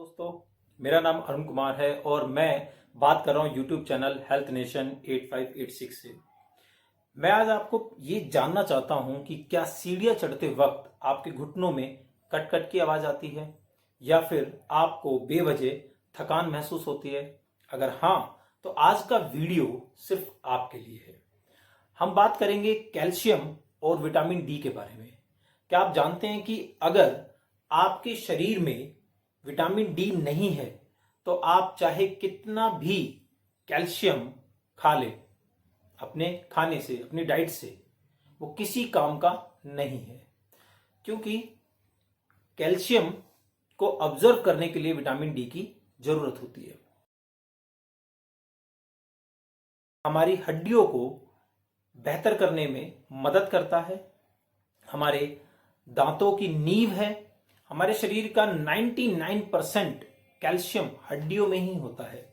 दोस्तों, मेरा नाम अरुण कुमार है और मैं बात कर रहा हूँ यूट्यूब चैनल हेल्थ नेशन 8586 से। मैं आज आपको ये जानना चाहता हूँ कि क्या सीढ़ियाँ चढ़ते वक्त आपके घुटनों में कट कट की आवाज़ आती है या फिर आपको बेवजह थकान महसूस होती है। अगर हाँ, तो आज का वीडियो सिर्फ आपके लिए है। हम बात करेंगे कैल्शियम और विटामिन डी के बारे में। क्या आप जानते हैं कि अगर आपके शरीर में विटामिन डी नहीं है तो आप चाहे कितना भी कैल्शियम खा ले अपने खाने से, अपनी डाइट से, वो किसी काम का नहीं है, क्योंकि कैल्शियम को ऑब्जर्व करने के लिए विटामिन डी की जरूरत होती है। हमारी हड्डियों को बेहतर करने में मदद करता है, हमारे दांतों की नींव है। हमारे शरीर का 99% कैल्शियम हड्डियों में ही होता है,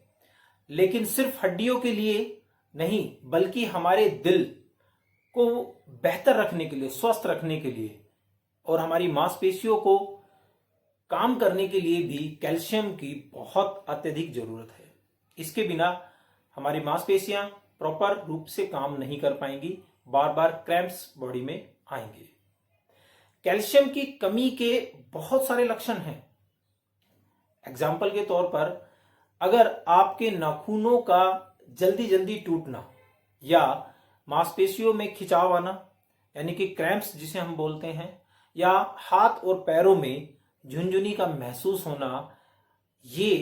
लेकिन सिर्फ हड्डियों के लिए नहीं बल्कि हमारे दिल को बेहतर रखने के लिए, स्वस्थ रखने के लिए और हमारी मांसपेशियों को काम करने के लिए भी कैल्शियम की बहुत अत्यधिक जरूरत है। इसके बिना हमारी मांसपेशियां प्रॉपर रूप से काम नहीं कर पाएंगी, बार बार क्रैम्प्स बॉडी में आएंगे। कैल्शियम की कमी के बहुत सारे लक्षण हैं। एग्जाम्पल के तौर पर, अगर आपके नाखूनों का जल्दी जल्दी टूटना या मांसपेशियों में खिंचाव आना यानी कि क्रैम्प्स जिसे हम बोलते हैं, या हाथ और पैरों में झुनझुनी का महसूस होना, ये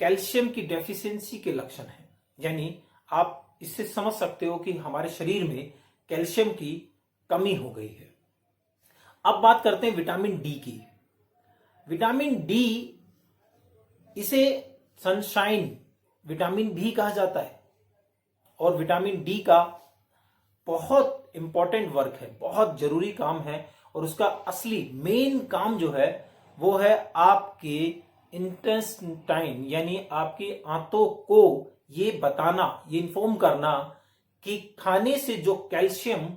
कैल्शियम की डेफिशिएंसी के लक्षण हैं। यानी आप इससे समझ सकते हो कि हमारे शरीर में कैल्शियम की कमी हो गई है। अब बात करते हैं विटामिन डी की। विटामिन डी, इसे सनशाइन विटामिन भी कहा जाता है और विटामिन डी का बहुत इंपॉर्टेंट वर्क है, बहुत जरूरी काम है और उसका असली मेन काम जो है वो है आपके इंटेस्टाइन यानी आपकी आंतों को ये बताना, ये इन्फॉर्म करना कि खाने से जो कैल्शियम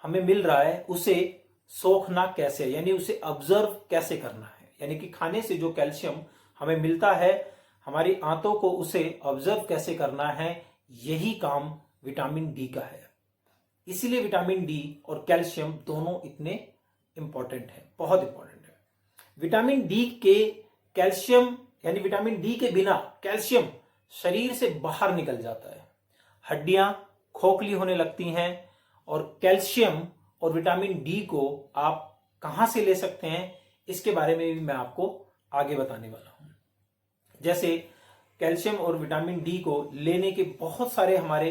हमें मिल रहा है उसे सोखना कैसे, यानी उसे ऑब्जर्व कैसे करना है। यानी कि खाने से जो कैल्शियम हमें मिलता है, हमारी आंतों को उसे ऑब्जर्व कैसे करना है, यही काम विटामिन डी का है। इसीलिए विटामिन डी और कैल्शियम दोनों इतने इंपॉर्टेंट है, बहुत इंपॉर्टेंट है। विटामिन डी के कैल्शियम यानी विटामिन डी के बिना कैल्शियम शरीर से बाहर निकल जाता है, हड्डियां खोखली होने लगती हैं और कैल्शियम और विटामिन डी को आप कहां से ले सकते हैं, इसके बारे में भी मैं आपको आगे बताने वाला हूं। जैसे कैल्शियम और विटामिन डी को लेने के बहुत सारे हमारे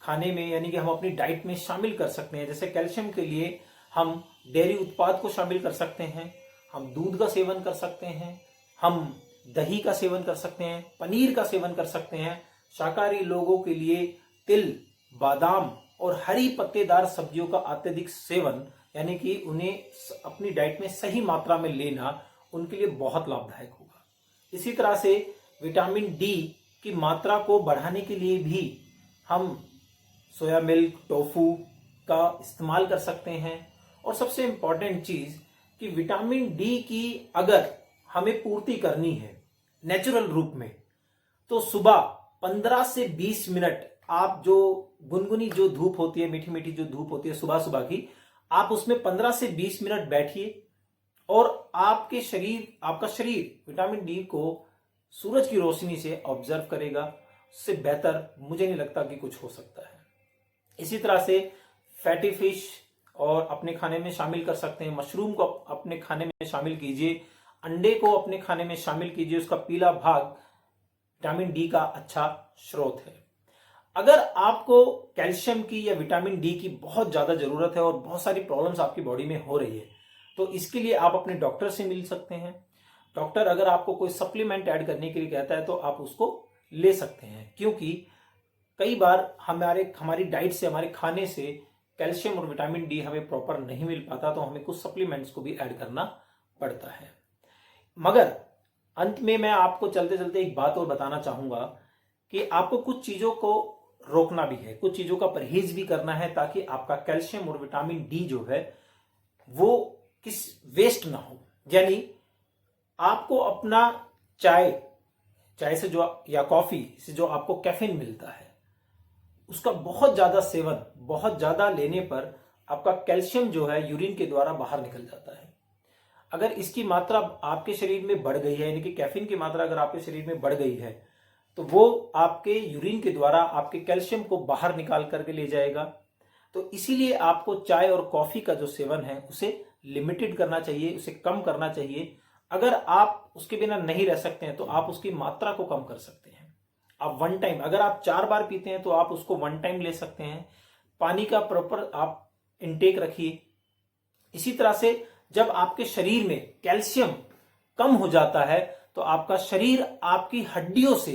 खाने में यानी कि हम अपनी डाइट में शामिल कर सकते हैं। जैसे कैल्शियम के लिए हम डेयरी उत्पाद को शामिल कर सकते हैं, हम दूध का सेवन कर सकते हैं, हम दही का सेवन कर सकते हैं, पनीर का सेवन कर सकते हैं। शाकाहारी लोगों के लिए तिल, बादाम और हरी पत्तेदार सब्जियों का अत्यधिक सेवन यानी कि उन्हें अपनी डाइट में सही मात्रा में लेना उनके लिए बहुत लाभदायक होगा। इसी तरह से विटामिन डी की मात्रा को बढ़ाने के लिए भी हम सोया मिल्क, टोफू का इस्तेमाल कर सकते हैं। और सबसे इंपॉर्टेंट चीज कि विटामिन डी की अगर हमें पूर्ति करनी है नेचुरल रूप में, तो सुबह 15 से 20 मिनट आप जो गुनगुनी जो धूप होती है, मीठी मीठी जो धूप होती है सुबह सुबह की, आप उसमें 15 से 20 मिनट बैठिए और आपका शरीर विटामिन डी को सूरज की रोशनी से ऑब्जर्व करेगा। उससे बेहतर मुझे नहीं लगता कि कुछ हो सकता है। इसी तरह से फैटी फिश और अपने खाने में शामिल कर सकते हैं, मशरूम को अपने खाने में शामिल कीजिए, अंडे को अपने खाने में शामिल कीजिए। उसका पीला भाग विटामिन डी का अच्छा स्रोत है। अगर आपको कैल्शियम की या विटामिन डी की बहुत ज्यादा जरूरत है और बहुत सारी प्रॉब्लम्स आपकी बॉडी में हो रही है, तो इसके लिए आप अपने डॉक्टर से मिल सकते हैं। डॉक्टर अगर आपको कोई सप्लीमेंट ऐड करने के लिए कहता है तो आप उसको ले सकते हैं, क्योंकि कई बार हमारी डाइट से, हमारे खाने से कैल्शियम और विटामिन डी हमें प्रॉपर नहीं मिल पाता, तो हमें कुछ सप्लीमेंट्स को भी ऐड करना पड़ता है। मगर अंत में मैं आपको चलते चलते एक बात और बताना चाहूंगा कि आपको कुछ चीजों को रोकना भी है, कुछ चीजों का परहेज भी करना है, ताकि आपका कैल्शियम और विटामिन डी जो है वो वेस्ट ना हो। यानी आपको अपना चाय से जो या कॉफी से जो आपको कैफीन मिलता है, उसका बहुत ज्यादा सेवन, बहुत ज्यादा लेने पर आपका कैल्शियम जो है यूरिन के द्वारा बाहर निकल जाता है। अगर इसकी मात्रा आपके शरीर में बढ़ गई है, यानी कि कैफीन की मात्रा अगर आपके शरीर में बढ़ गई है, तो वो आपके यूरिन के द्वारा आपके कैल्शियम को बाहर निकाल करके ले जाएगा। तो इसीलिए आपको चाय और कॉफी का जो सेवन है उसे लिमिटेड करना चाहिए, उसे कम करना चाहिए। अगर आप उसके बिना नहीं रह सकते हैं तो आप उसकी मात्रा को कम कर सकते हैं। आप वन टाइम, अगर आप 4 बार पीते हैं तो आप उसको वन टाइम ले सकते हैं। पानी का प्रॉपर आप इनटेक रखिए। इसी तरह से जब आपके शरीर में कैल्शियम कम हो जाता है तो आपका शरीर आपकी हड्डियों से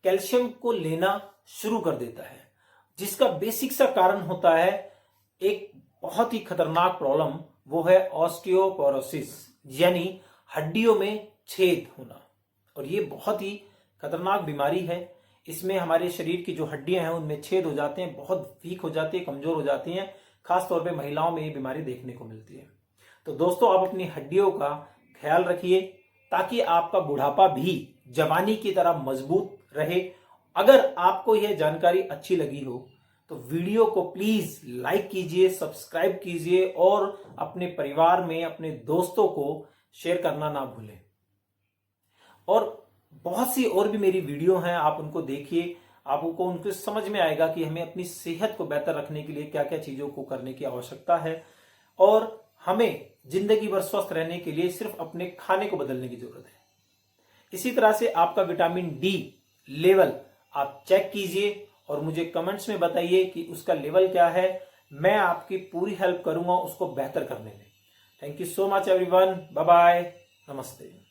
कैल्शियम को लेना शुरू कर देता है, जिसका बेसिक सा कारण होता है एक बहुत ही खतरनाक प्रॉब्लम, वो है ऑस्टियोपोरोसिस, यानी हड्डियों में छेद होना। और ये बहुत ही खतरनाक बीमारी है। इसमें हमारे शरीर की जो हड्डियां हैं उनमें छेद हो जाते हैं, बहुत वीक हो जाती है, कमजोर हो जाती हैं। खासतौर पे महिलाओं में ये बीमारी देखने को मिलती है। तो दोस्तों, आप अपनी हड्डियों का ख्याल रखिए ताकि आपका बुढ़ापा भी जवानी की तरह मजबूत रहे। अगर आपको यह जानकारी अच्छी लगी हो तो वीडियो को प्लीज लाइक कीजिए, सब्सक्राइब कीजिए और अपने परिवार में अपने दोस्तों को शेयर करना ना भूलें। और बहुत सी और भी मेरी वीडियो हैं, आप उनको देखिए, आपको उनको समझ में आएगा कि हमें अपनी सेहत को बेहतर रखने के लिए क्या क्या चीजों को करने की आवश्यकता है और हमें जिंदगी भर स्वस्थ रहने के लिए सिर्फ अपने खाने को बदलने की जरूरत है। इसी तरह से आपका विटामिन डी लेवल आप चेक कीजिए और मुझे कमेंट्स में बताइए कि उसका लेवल क्या है। मैं आपकी पूरी हेल्प करूंगा उसको बेहतर करने में। Thank you so much everyone, bye bye, नमस्ते।